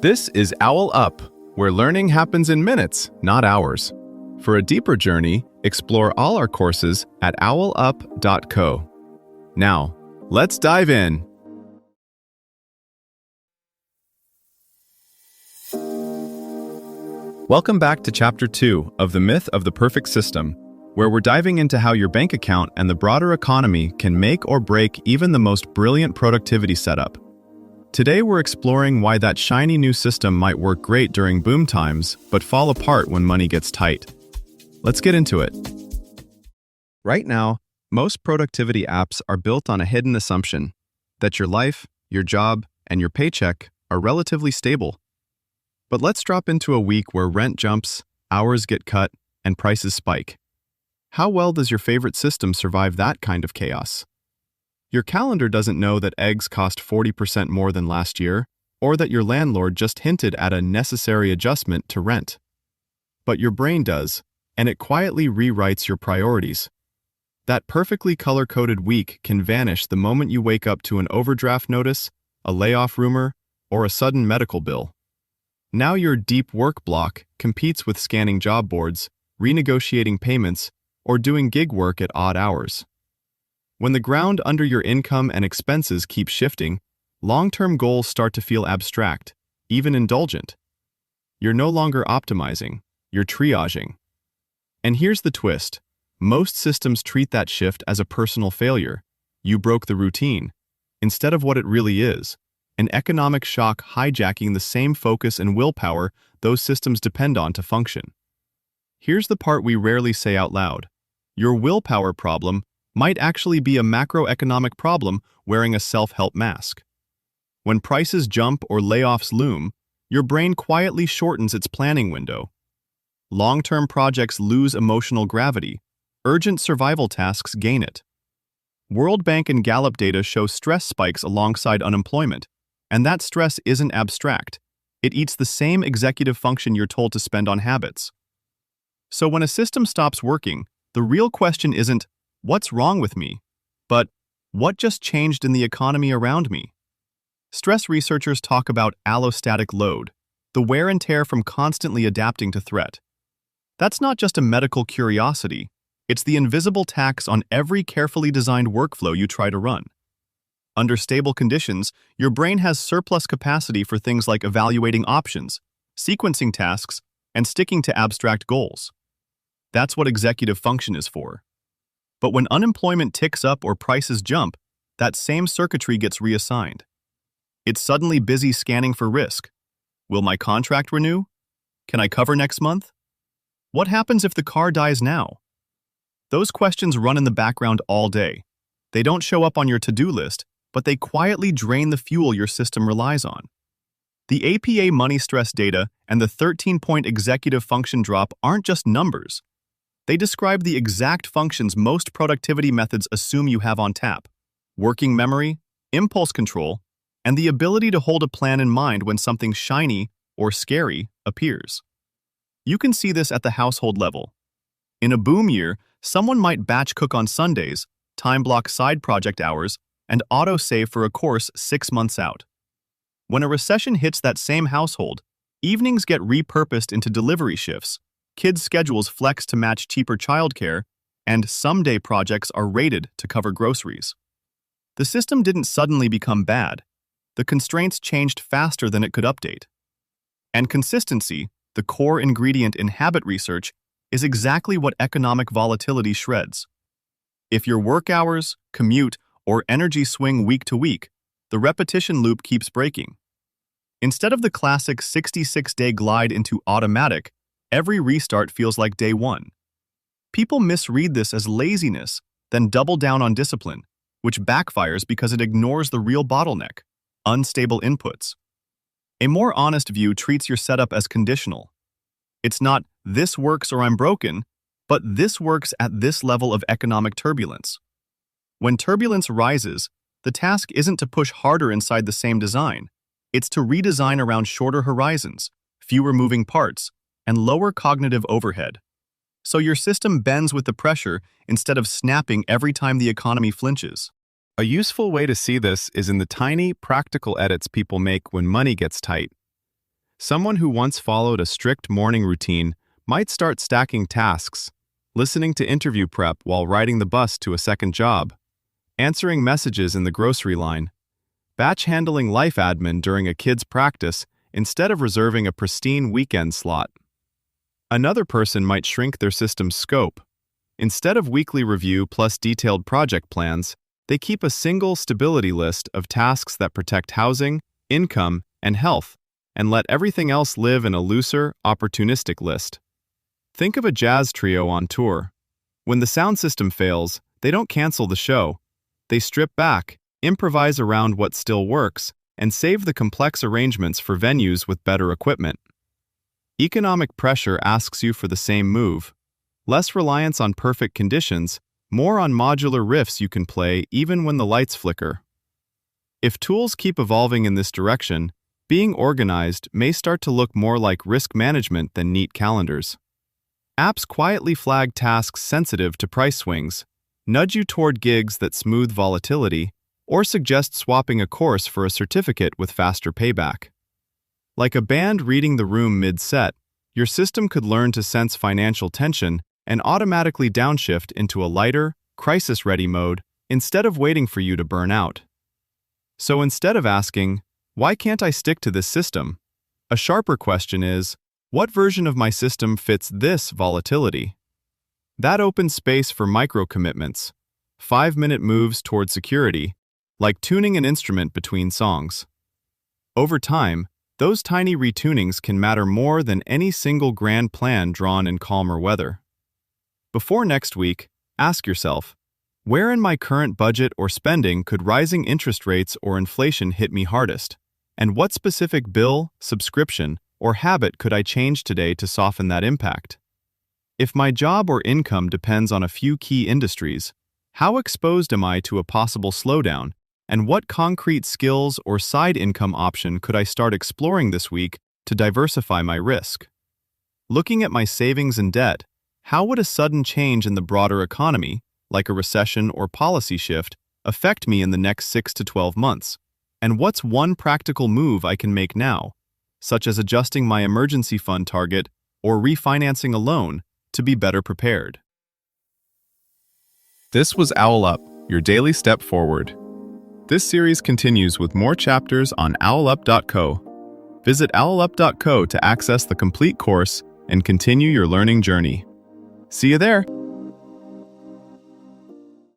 This is OwlUp, where learning happens in minutes, not hours. For a deeper journey, explore all our courses at owlup.co. Now, let's dive in. Welcome back to Chapter 2 of The Myth of the Perfect System, where we're diving into how your bank account and the broader economy can make or break even the most brilliant productivity setup. Today we're exploring why that shiny new system might work great during boom times, but fall apart when money gets tight. Let's get into it. Right now, most productivity apps are built on a hidden assumption that your life, your job, and your paycheck are relatively stable. But let's drop into a week where rent jumps, hours get cut, and prices spike. How well does your favorite system survive that kind of chaos? Your calendar doesn't know that eggs cost 40% more than last year, or that your landlord just hinted at a necessary adjustment to rent. But your brain does, and it quietly rewrites your priorities. That perfectly color-coded week can vanish the moment you wake up to an overdraft notice, a layoff rumor, or a sudden medical bill. Now your deep work block competes with scanning job boards, renegotiating payments, or doing gig work at odd hours. When the ground under your income and expenses keeps shifting, long-term goals start to feel abstract, even indulgent. You're no longer optimizing, you're triaging. And here's the twist. Most systems treat that shift as a personal failure. You broke the routine, instead of what it really is, an economic shock hijacking the same focus and willpower those systems depend on to function. Here's the part we rarely say out loud. Your willpower problem might actually be a macroeconomic problem wearing a self-help mask. When prices jump or layoffs loom, your brain quietly shortens its planning window. Long-term projects lose emotional gravity. Urgent survival tasks gain it. World Bank and Gallup data show stress spikes alongside unemployment, and that stress isn't abstract. It eats the same executive function you're told to spend on habits. So when a system stops working, the real question isn't, "What's wrong with me?" but "What just changed in the economy around me?" Stress researchers talk about allostatic load, the wear and tear from constantly adapting to threat. That's not just a medical curiosity, it's the invisible tax on every carefully designed workflow you try to run. Under stable conditions, your brain has surplus capacity for things like evaluating options, sequencing tasks, and sticking to abstract goals. That's what executive function is for. But when unemployment ticks up or prices jump, that same circuitry gets reassigned. It's suddenly busy scanning for risk. Will my contract renew? Can I cover next month? What happens if the car dies now? Those questions run in the background all day. They don't show up on your to-do list, but they quietly drain the fuel your system relies on. The APA money stress data and the 13-point executive function drop aren't just numbers. They describe the exact functions most productivity methods assume you have on tap: working memory, impulse control, and the ability to hold a plan in mind when something shiny or scary appears. You can see this at the household level. In a boom year, someone might batch cook on Sundays, time block side project hours, and auto-save for a course 6 months out. When a recession hits that same household, evenings get repurposed into delivery shifts, kids' schedules flex to match cheaper childcare, and someday projects are rated to cover groceries. The system didn't suddenly become bad. The constraints changed faster than it could update. And consistency, the core ingredient in habit research, is exactly what economic volatility shreds. If your work hours, commute, or energy swing week to week, the repetition loop keeps breaking. Instead of the classic 66-day glide into automatic, every restart feels like day one. People misread this as laziness, then double down on discipline, which backfires because it ignores the real bottleneck: unstable inputs. A more honest view treats your setup as conditional. It's not "this works or I'm broken," but "this works at this level of economic turbulence." When turbulence rises, the task isn't to push harder inside the same design. It's to redesign around shorter horizons, fewer moving parts, and lower cognitive overhead. So your system bends with the pressure instead of snapping every time the economy flinches. A useful way to see this is in the tiny, practical edits people make when money gets tight. Someone who once followed a strict morning routine might start stacking tasks, listening to interview prep while riding the bus to a second job, answering messages in the grocery line, batch handling life admin during a kid's practice instead of reserving a pristine weekend slot. Another person might shrink their system's scope. Instead of weekly review plus detailed project plans, they keep a single stability list of tasks that protect housing, income, and health, and let everything else live in a looser, opportunistic list. Think of a jazz trio on tour. When the sound system fails, they don't cancel the show. They strip back, improvise around what still works, and save the complex arrangements for venues with better equipment. Economic pressure asks you for the same move. Less reliance on perfect conditions, more on modular riffs you can play even when the lights flicker. If tools keep evolving in this direction, being organized may start to look more like risk management than neat calendars. Apps quietly flag tasks sensitive to price swings, nudge you toward gigs that smooth volatility, or suggest swapping a course for a certificate with faster payback. Like a band reading the room mid-set, your system could learn to sense financial tension and automatically downshift into a lighter, crisis-ready mode instead of waiting for you to burn out. So instead of asking, "Why can't I stick to this system?" a sharper question is, what version of my system fits this volatility? That opens space for micro-commitments, 5-minute moves toward security, like tuning an instrument between songs. Over time, those tiny retunings can matter more than any single grand plan drawn in calmer weather. Before next week, ask yourself, where in my current budget or spending could rising interest rates or inflation hit me hardest? And what specific bill, subscription, or habit could I change today to soften that impact? If my job or income depends on a few key industries, how exposed am I to a possible slowdown? And what concrete skills or side income option could I start exploring this week to diversify my risk? Looking at my savings and debt, how would a sudden change in the broader economy, like a recession or policy shift, affect me in the next 6 to 12 months? And what's one practical move I can make now, such as adjusting my emergency fund target or refinancing a loan, to be better prepared? This was OwlUp, your daily step forward. This series continues with more chapters on OwlUp.co. Visit OwlUp.co to access the complete course and continue your learning journey. See you there!